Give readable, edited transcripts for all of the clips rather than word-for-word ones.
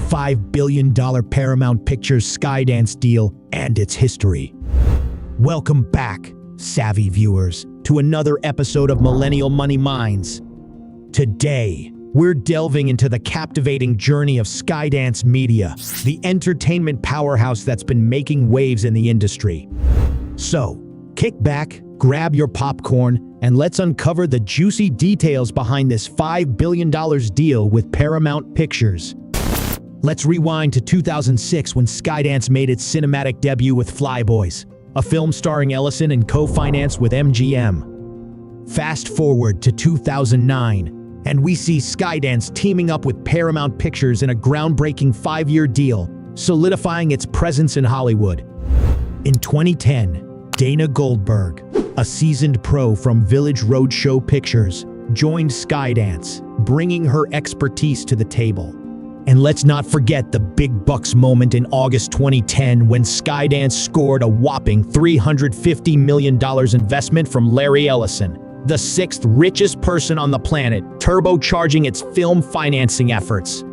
$5 billion Paramount Pictures Skydance deal and its history. Welcome back, savvy viewers, to another episode of Millennial Money Minds. Today, we're delving into the captivating journey of Skydance Media, the entertainment powerhouse that's been making waves in the industry. So, kick back, grab your popcorn, and let's uncover the juicy details behind this $5 billion deal with Paramount Pictures. Let's rewind to 2006 when Skydance made its cinematic debut with Flyboys, a film starring Ellison and co-financed with MGM. Fast forward to 2009, and we see Skydance teaming up with Paramount Pictures in a groundbreaking 5-year deal, solidifying its presence in Hollywood. In 2010, Dana Goldberg, a seasoned pro from Village Roadshow Pictures, joined Skydance, bringing her expertise to the table. And let's not forget the big bucks moment in August 2010 when Skydance scored a whopping $350 million investment from Larry Ellison, the sixth richest person on the planet, turbocharging its film financing efforts.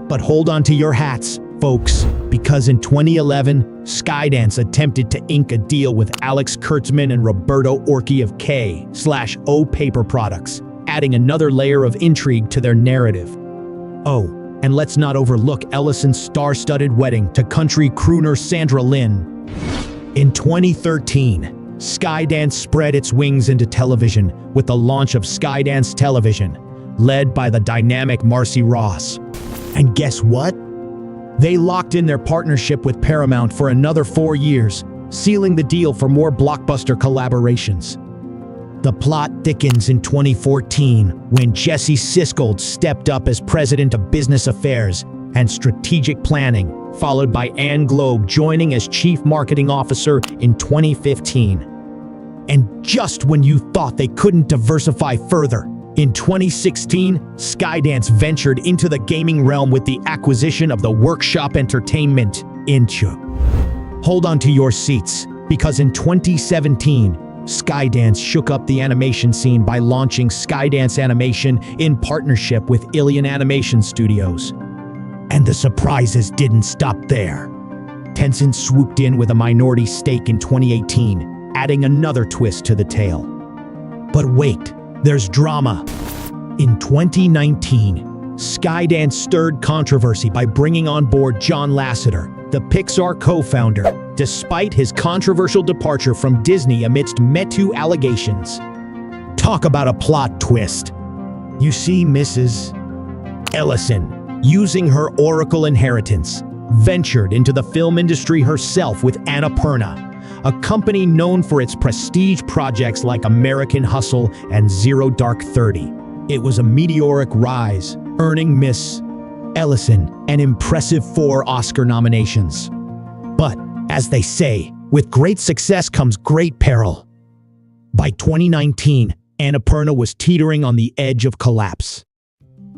But hold on to your hats, folks, because in 2011, Skydance attempted to ink a deal with Alex Kurtzman and Roberto Orci of 𝐊𝐄𝐘𝐿 paper products, adding another layer of intrigue to their narrative. Oh, and let's not overlook Ellison's star-studded wedding to country crooner Sandra Lynn. In 2013, Skydance spread its wings into television with the launch of Skydance Television, led by the dynamic Marcy Ross. And guess what? They locked in their partnership with Paramount for another 4 years, sealing the deal for more blockbuster collaborations. The plot thickens in 2014 when Jesse Sisgold stepped up as president of business affairs and strategic planning, followed by Ann Globe joining as chief marketing officer in 2015. And just when you thought they couldn't diversify further, in 2016, Skydance ventured into the gaming realm with the acquisition of the workshop entertainment, 𝐊𝐄𝐘𝐿. Hold on to your seats, because in 2017, Skydance shook up the animation scene by launching Skydance Animation in partnership with Ilion Animation Studios. And the surprises didn't stop there. Tencent swooped in with a minority stake in 2018, adding another twist to the tale. But wait, there's drama. In 2019, Skydance stirred controversy by bringing on board John Lasseter, the Pixar co-founder, despite his controversial departure from Disney amidst Me Too allegations. Talk about a plot twist. You see, Mrs. Ellison, using her Oracle inheritance, ventured into the film industry herself with Annapurna, a company known for its prestige projects like American Hustle and Zero Dark 30. It was a meteoric rise, earning Miss Ellison an impressive 4 Oscar nominations. But, as they say, with great success comes great peril. By 2019, Annapurna was teetering on the edge of collapse.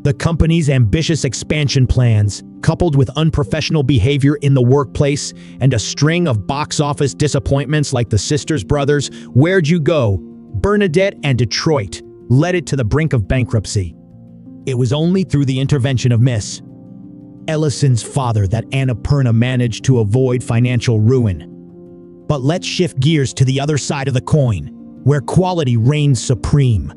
The company's ambitious expansion plans, coupled with unprofessional behavior in the workplace and a string of box office disappointments like The Sisters Brothers, Where'd You Go?, Bernadette, and Detroit, led it to the brink of bankruptcy. It was only through the intervention of Miss Ellison's father that Annapurna managed to avoid financial ruin. But let's shift gears to the other side of the coin, where quality reigns supreme.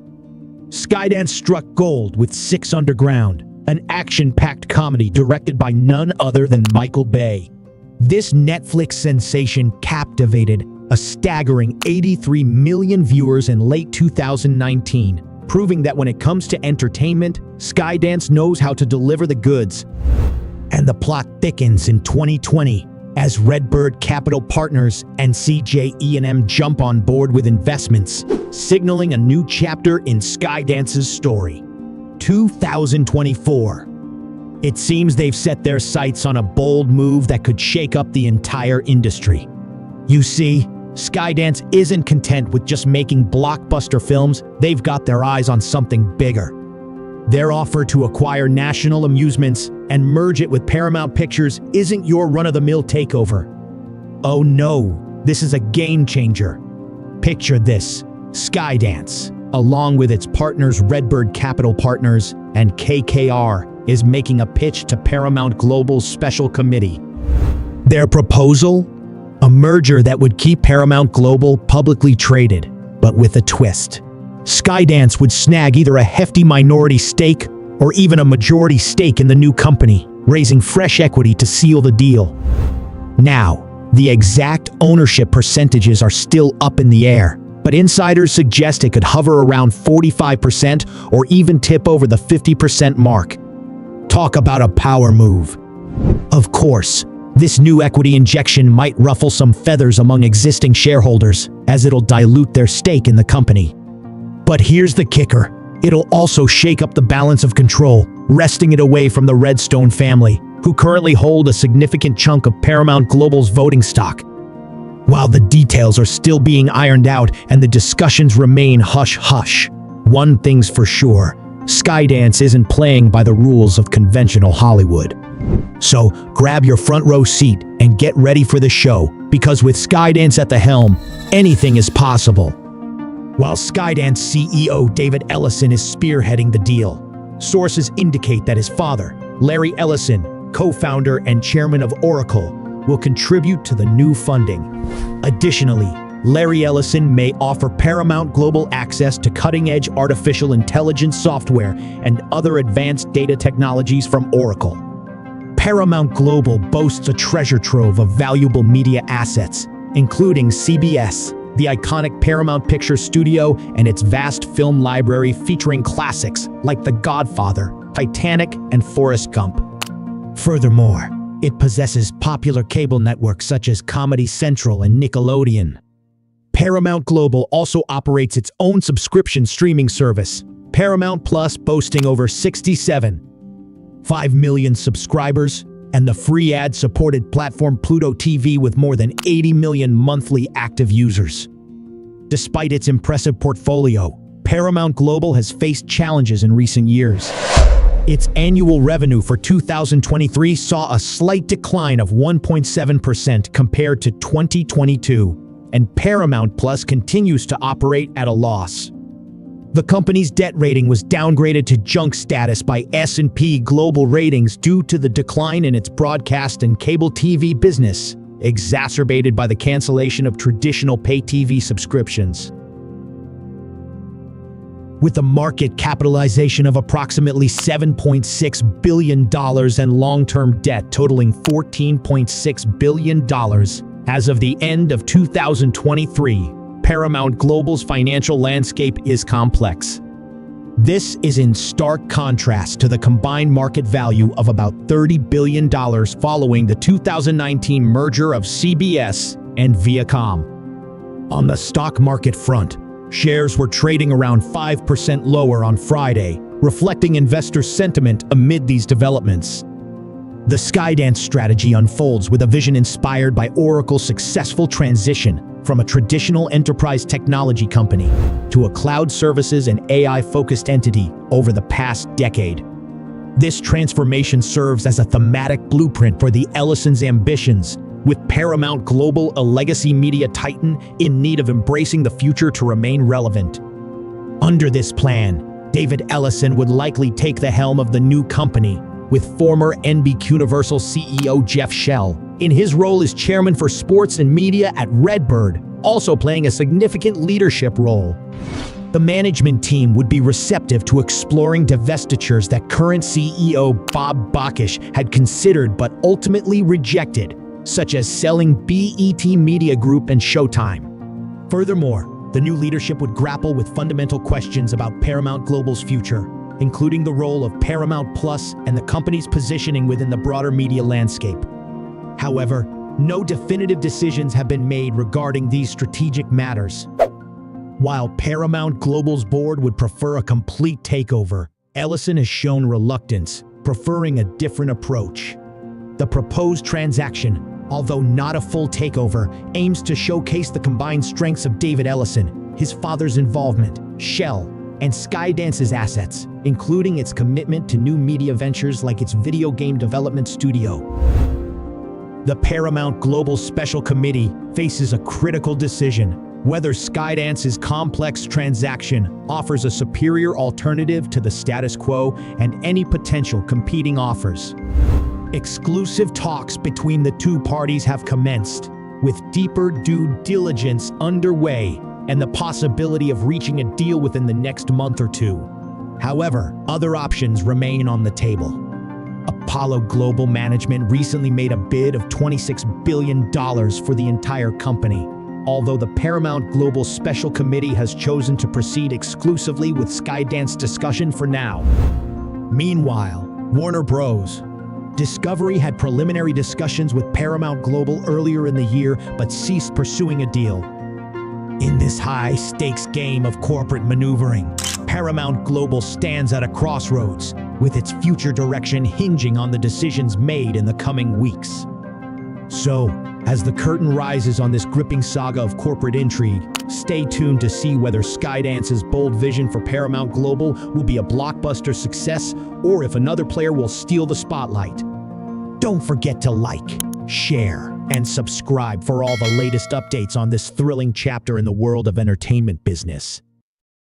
Skydance struck gold with 6 Underground, an action-packed comedy directed by none other than Michael Bay. This Netflix sensation captivated a staggering 83 million viewers in late 2019, proving that when it comes to entertainment, Skydance knows how to deliver the goods. And the plot thickens in 2020 as Redbird Capital Partners and CJE&M jump on board with investments, signaling a new chapter in Skydance's story. 2024. It seems they've set their sights on a bold move that could shake up the entire industry. You see, Skydance isn't content with just making blockbuster films, they've got their eyes on something bigger. Their offer to acquire National Amusements and merge it with Paramount Pictures isn't your run-of-the-mill takeover. Oh no, this is a game changer. Picture this, Skydance, along with its partners Redbird Capital Partners and KKR, is making a pitch to Paramount Global's special committee. Their proposal? A merger that would keep Paramount Global publicly traded, but with a twist. Skydance would snag either a hefty minority stake or even a majority stake in the new company, raising fresh equity to seal the deal. Now, the exact ownership percentages are still up in the air, but insiders suggest it could hover around 45% or even tip over the 50% mark. Talk about a power move. Of course, this new equity injection might ruffle some feathers among existing shareholders, as it'll dilute their stake in the company. But here's the kicker. It'll also shake up the balance of control, wresting it away from the Redstone family, who currently hold a significant chunk of Paramount Global's voting stock. While the details are still being ironed out and the discussions remain hush-hush, one thing's for sure, Skydance isn't playing by the rules of conventional Hollywood. So grab your front row seat and get ready for the show, because with Skydance at the helm, anything is possible. While Skydance CEO David Ellison is spearheading the deal, sources indicate that his father, Larry Ellison, co-founder and chairman of Oracle, will contribute to the new funding. Additionally, Larry Ellison may offer Paramount Global access to cutting-edge artificial intelligence software and other advanced data technologies from Oracle. Paramount Global boasts a treasure trove of valuable media assets, including CBS, the iconic Paramount Pictures studio, and its vast film library featuring classics like The Godfather, Titanic, and Forrest Gump. Furthermore, it possesses popular cable networks such as Comedy Central and Nickelodeon. Paramount Global also operates its own subscription streaming service, Paramount Plus, boasting over 67.5 million subscribers, and the free ad-supported platform Pluto TV with more than 80 million monthly active users. Despite its impressive portfolio, Paramount Global has faced challenges in recent years. Its annual revenue for 2023 saw a slight decline of 1.7% compared to 2022, and Paramount Plus continues to operate at a loss. The company's debt rating was downgraded to junk status by S&P Global Ratings due to the decline in its broadcast and cable TV business, exacerbated by the cancellation of traditional pay TV subscriptions. With a market capitalization of approximately $7.6 billion and long-term debt totaling $14.6 billion, as of the end of 2023, Paramount Global's financial landscape is complex. This is in stark contrast to the combined market value of about $30 billion following the 2019 merger of CBS and Viacom. On the stock market front, shares were trading around 5% lower on Friday, reflecting investor sentiment amid these developments. The Skydance strategy unfolds with a vision inspired by Oracle's successful transition from a traditional enterprise technology company to a cloud services and AI-focused entity over the past decade. This transformation serves as a thematic blueprint for the Ellison's ambitions, with Paramount Global a legacy media titan in need of embracing the future to remain relevant. Under this plan, David Ellison would likely take the helm of the new company, with former NBCUniversal CEO Jeff Shell in his role as chairman for sports and media at Redbird, also playing a significant leadership role. The management team would be receptive to exploring divestitures that current CEO Bob Bakish had considered but ultimately rejected, such as selling BET Media Group and Showtime. Furthermore, the new leadership would grapple with fundamental questions about Paramount Global's future, including the role of Paramount Plus and the company's positioning within the broader media landscape. However, no definitive decisions have been made regarding these strategic matters. While Paramount Global's board would prefer a complete takeover, Ellison has shown reluctance, preferring a different approach. The proposed transaction, although not a full takeover, aims to showcase the combined strengths of David Ellison, his father's involvement, Shell, and Skydance's assets, including its commitment to new media ventures like its video game development studio. The Paramount Global Special Committee faces a critical decision: whether Skydance's complex transaction offers a superior alternative to the status quo and any potential competing offers. Exclusive talks between the two parties have commenced, with deeper due diligence underway and the possibility of reaching a deal within the next month or two. However, other options remain on the table. Apollo Global Management recently made a bid of $26 billion for the entire company, although the Paramount Global Special Committee has chosen to proceed exclusively with Skydance discussion for now. Meanwhile, Warner Bros. Discovery had preliminary discussions with Paramount Global earlier in the year but ceased pursuing a deal. In this high-stakes game of corporate maneuvering, Paramount Global stands at a crossroads, with its future direction hinging on the decisions made in the coming weeks. So, as the curtain rises on this gripping saga of corporate intrigue, stay tuned to see whether Skydance's bold vision for Paramount Global will be a blockbuster success or if another player will steal the spotlight. Don't forget to like, share, and subscribe for all the latest updates on this thrilling chapter in the world of entertainment business.